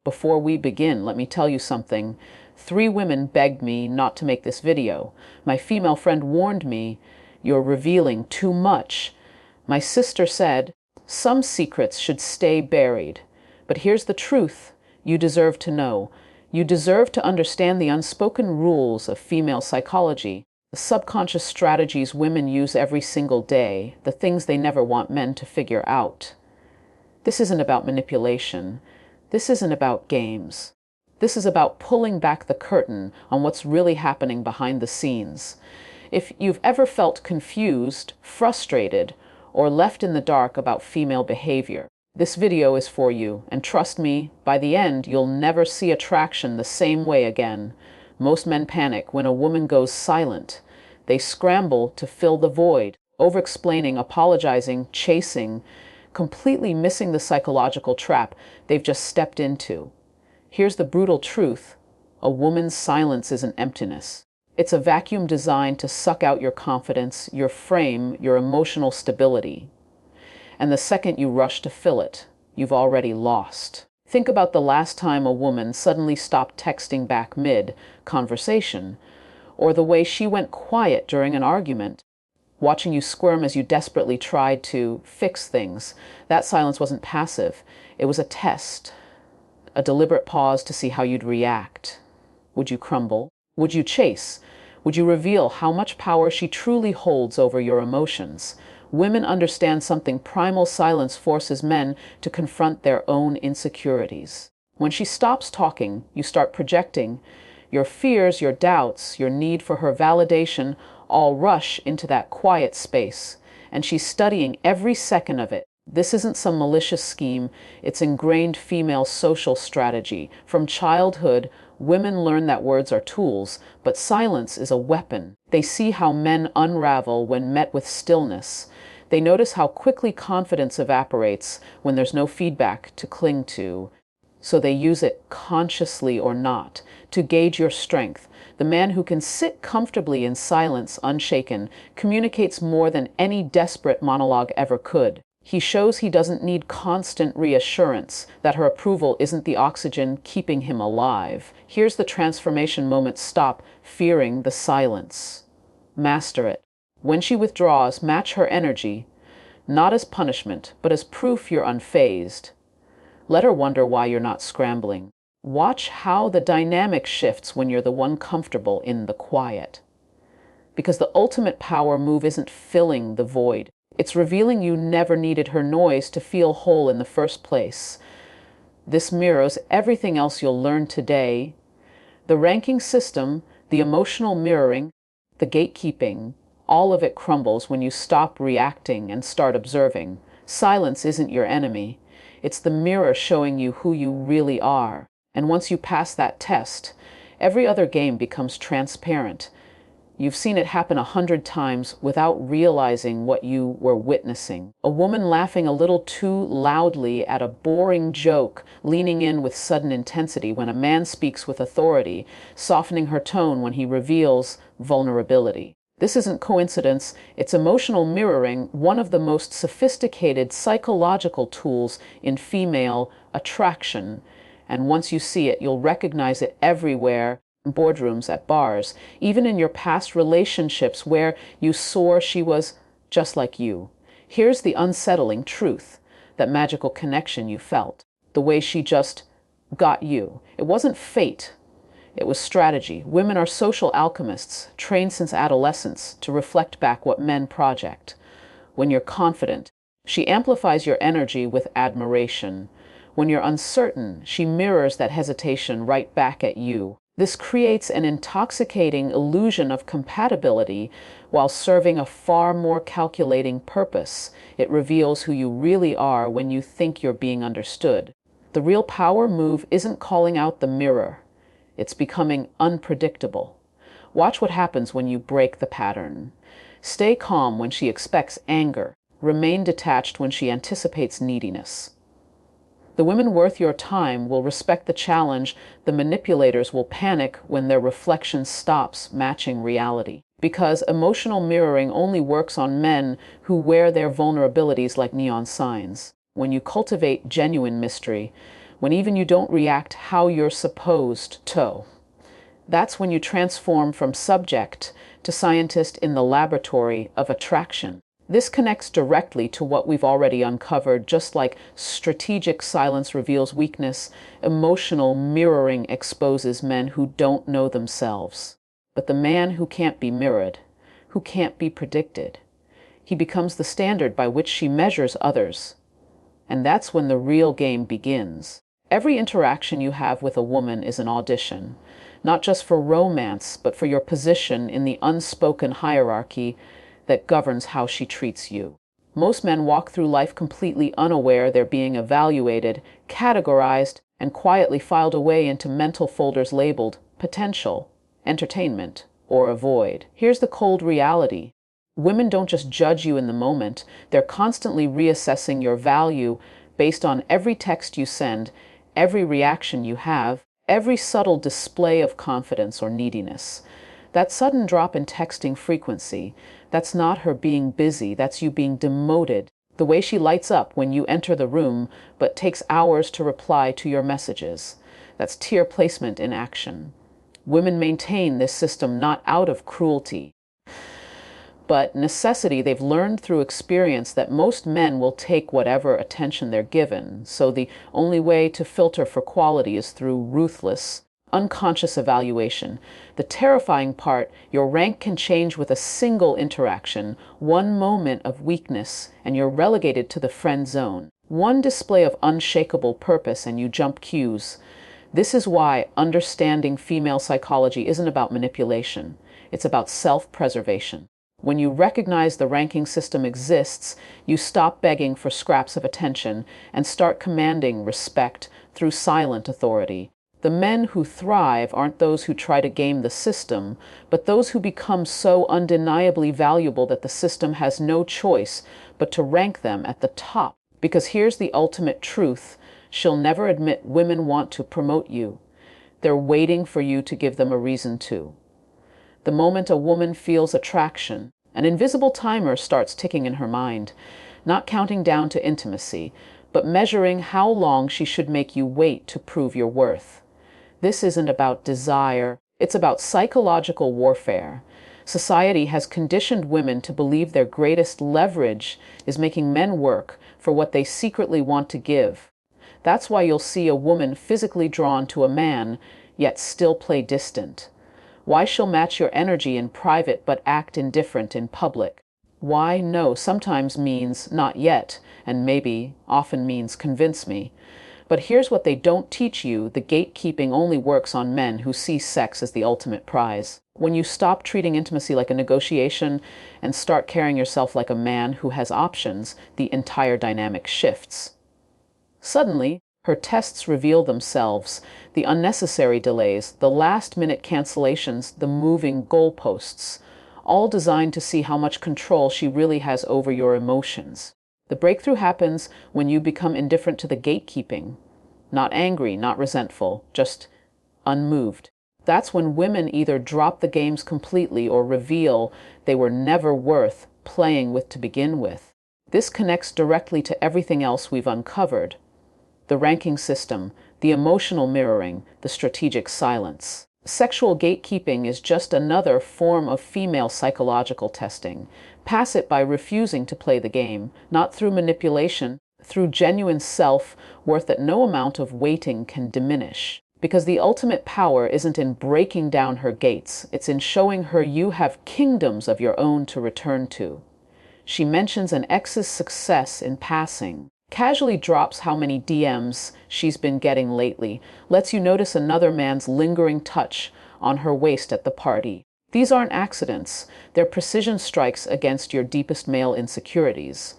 Before we begin, let me tell you something. 3 women begged me not to make this video. My female friend warned me, "You're revealing too much." My sister said, "Some secrets should stay buried." But here's the truth you deserve to know. You deserve to understand the unspoken rules of female psychology, the subconscious strategies women use every single day, the things they never want men to figure out. This isn't about manipulation. This isn't about games. This is about pulling back the curtain on what's really happening behind the scenes. If you've ever felt confused, frustrated, or left in the dark about female behavior, this video is for you, and trust me, by the end, you'll never see attraction the same way again. Most men panic when a woman goes silent. They scramble to fill the void, over-explaining, apologizing, chasing, completely missing the psychological trap they've just stepped into. Here's the brutal truth. A woman's silence is an emptiness. It's a vacuum designed to suck out your confidence, your frame, your emotional stability. And the second you rush to fill it, you've already lost. Think about the last time a woman suddenly stopped texting back mid-conversation, or the way she went quiet during an argument, watching you squirm as you desperately tried to fix things. That silence wasn't passive. It was a test, a deliberate pause to see how you'd react. Would you crumble? Would you chase? Would you reveal how much power she truly holds over your emotions? Women understand something. Primal silence forces men to confront their own insecurities. When she stops talking, you start projecting. Your fears, your doubts, your need for her validation all rush into that quiet space, and she's studying every second of it. This isn't some malicious scheme. It's ingrained female social strategy. From childhood, women learn that words are tools, but silence is a weapon. They see how men unravel when met with stillness. They notice how quickly confidence evaporates when there's no feedback to cling to. So they use it, consciously or not, to gauge your strength. The man who can sit comfortably in silence, unshaken, communicates more than any desperate monologue ever could. He shows he doesn't need constant reassurance, that her approval isn't the oxygen keeping him alive. Here's the transformation moment. Stop fearing the silence. Master it. When she withdraws, match her energy, not as punishment, but as proof you're unfazed. Let her wonder why you're not scrambling. Watch how the dynamic shifts when you're the one comfortable in the quiet. Because the ultimate power move isn't filling the void. It's revealing you never needed her noise to feel whole in the first place. This mirrors everything else you'll learn today. The ranking system, the emotional mirroring, the gatekeeping, all of it crumbles when you stop reacting and start observing. Silence isn't your enemy. It's the mirror showing you who you really are. And once you pass that test, every other game becomes transparent. You've seen it happen 100 times without realizing what you were witnessing. A woman laughing a little too loudly at a boring joke, leaning in with sudden intensity when a man speaks with authority, softening her tone when he reveals vulnerability. This isn't coincidence, it's emotional mirroring, one of the most sophisticated psychological tools in female attraction. And once you see it, you'll recognize it everywhere. In boardrooms, at bars, even in your past relationships where you swore she was just like you. Here's the unsettling truth, that magical connection you felt, the way she just got you. It wasn't fate, it was strategy. Women are social alchemists, trained since adolescence to reflect back what men project. When you're confident, she amplifies your energy with admiration. When you're uncertain, she mirrors that hesitation right back at you. This creates an intoxicating illusion of compatibility while serving a far more calculating purpose. It reveals who you really are when you think you're being understood. The real power move isn't calling out the mirror. It's becoming unpredictable. Watch what happens when you break the pattern. Stay calm when she expects anger. Remain detached when she anticipates neediness. The women worth your time will respect the challenge. The manipulators will panic when their reflection stops matching reality. Because emotional mirroring only works on men who wear their vulnerabilities like neon signs. When you cultivate genuine mystery, when even you don't react how you're supposed to. That's when you transform from subject to scientist in the laboratory of attraction. This connects directly to what we've already uncovered. Just like strategic silence reveals weakness, emotional mirroring exposes men who don't know themselves. But the man who can't be mirrored, who can't be predicted, he becomes the standard by which she measures others. And that's when the real game begins. Every interaction you have with a woman is an audition, not just for romance, but for your position in the unspoken hierarchy that governs how she treats you. Most men walk through life completely unaware they're being evaluated, categorized, and quietly filed away into mental folders labeled potential, entertainment, or avoid. Here's the cold reality. Women don't just judge you in the moment, they're constantly reassessing your value based on every text you send, every reaction you have, every subtle display of confidence or neediness. That sudden drop in texting frequency, that's not her being busy, that's you being demoted. The way she lights up when you enter the room, but takes hours to reply to your messages. That's tier placement in action. Women maintain this system not out of cruelty, but necessity. They've learned through experience that most men will take whatever attention they're given. So the only way to filter for quality is through ruthless, unconscious evaluation. The terrifying part, your rank can change with a single interaction, one moment of weakness, and you're relegated to the friend zone. One display of unshakable purpose and you jump queues. This is why understanding female psychology isn't about manipulation. It's about self-preservation. When you recognize the ranking system exists, you stop begging for scraps of attention and start commanding respect through silent authority. The men who thrive aren't those who try to game the system, but those who become so undeniably valuable that the system has no choice but to rank them at the top. Because here's the ultimate truth: she'll never admit women want to promote you. They're waiting for you to give them a reason to. The moment a woman feels attraction, an invisible timer starts ticking in her mind, not counting down to intimacy, but measuring how long she should make you wait to prove your worth. This isn't about desire, it's about psychological warfare. Society has conditioned women to believe their greatest leverage is making men work for what they secretly want to give. That's why you'll see a woman physically drawn to a man, yet still play distant. Why she'll match your energy in private but act indifferent in public. Why no sometimes means not yet, and maybe often means convince me. But here's what they don't teach you: the gatekeeping only works on men who see sex as the ultimate prize. When you stop treating intimacy like a negotiation and start carrying yourself like a man who has options, the entire dynamic shifts. Suddenly, her tests reveal themselves, the unnecessary delays, the last-minute cancellations, the moving goalposts, all designed to see how much control she really has over your emotions. The breakthrough happens when you become indifferent to the gatekeeping. Not angry, not resentful, just unmoved. That's when women either drop the games completely or reveal they were never worth playing with to begin with. This connects directly to everything else we've uncovered. The ranking system, the emotional mirroring, the strategic silence. Sexual gatekeeping is just another form of female psychological testing. Pass it by refusing to play the game, not through manipulation, through genuine self-worth that no amount of waiting can diminish. Because the ultimate power isn't in breaking down her gates, it's in showing her you have kingdoms of your own to return to. She mentions an ex's success in passing, casually drops how many DMs she's been getting lately, lets you notice another man's lingering touch on her waist at the party. These aren't accidents, they're precision strikes against your deepest male insecurities.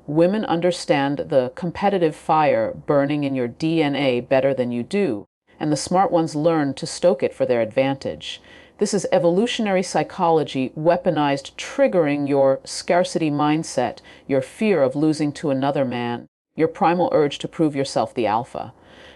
Women understand the competitive fire burning in your DNA better than you do, and the smart ones learn to stoke it for their advantage. This is evolutionary psychology weaponized, triggering your scarcity mindset, your fear of losing to another man, your primal urge to prove yourself the alpha.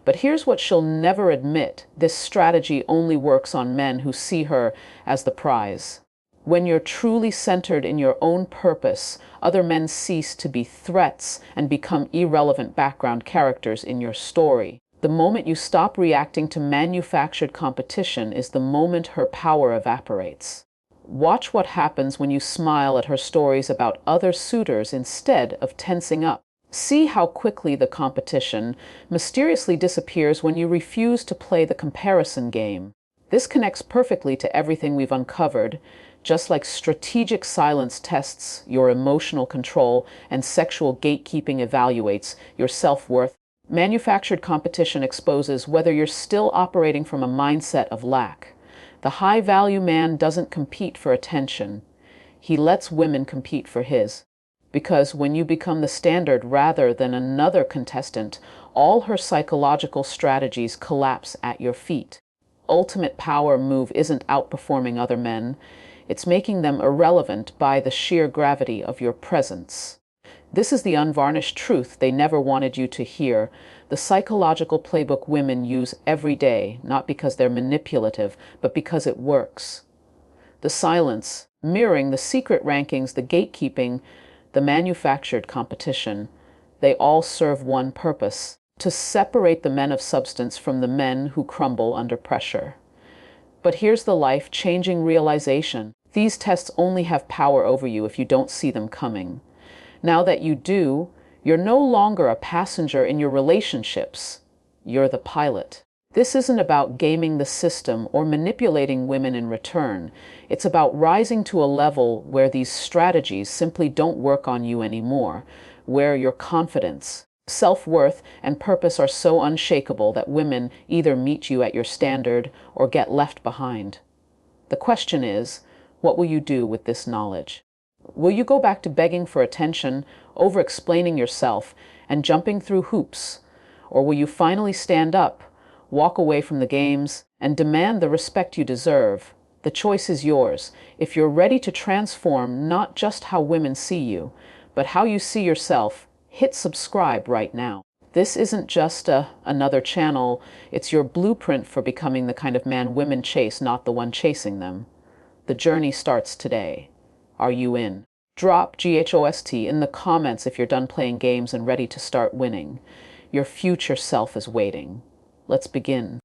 But here's what she'll never admit: this strategy only works on men who see her as the prize. When you're truly centered in your own purpose, other men cease to be threats and become irrelevant background characters in your story. The moment you stop reacting to manufactured competition is the moment her power evaporates. Watch what happens when you smile at her stories about other suitors instead of tensing up. See how quickly the competition mysteriously disappears when you refuse to play the comparison game. This connects perfectly to everything we've uncovered. Just like strategic silence tests your emotional control and sexual gatekeeping evaluates your self-worth, manufactured competition exposes whether you're still operating from a mindset of lack. The high-value man doesn't compete for attention. He lets women compete for his. Because when you become the standard rather than another contestant, all her psychological strategies collapse at your feet. Ultimate power move isn't outperforming other men. It's making them irrelevant by the sheer gravity of your presence. This is the unvarnished truth they never wanted you to hear. The psychological playbook women use every day, not because they're manipulative, but because it works. The silence, mirroring the secret rankings, the gatekeeping, the manufactured competition, they all serve one purpose: to separate the men of substance from the men who crumble under pressure. But here's the life-changing realization. These tests only have power over you if you don't see them coming. Now that you do, you're no longer a passenger in your relationships. You're the pilot. This isn't about gaming the system or manipulating women in return. It's about rising to a level where these strategies simply don't work on you anymore, where your confidence, self-worth, and purpose are so unshakable that women either meet you at your standard or get left behind. The question is, what will you do with this knowledge? Will you go back to begging for attention, over-explaining yourself, and jumping through hoops? Or will you finally stand up, walk away from the games, and demand the respect you deserve? The choice is yours. If you're ready to transform not just how women see you, but how you see yourself, hit subscribe right now. This isn't just another channel. It's your blueprint for becoming the kind of man women chase, not the one chasing them. The journey starts today. Are you in? Drop GHOST in the comments if you're done playing games and ready to start winning. Your future self is waiting. Let's begin.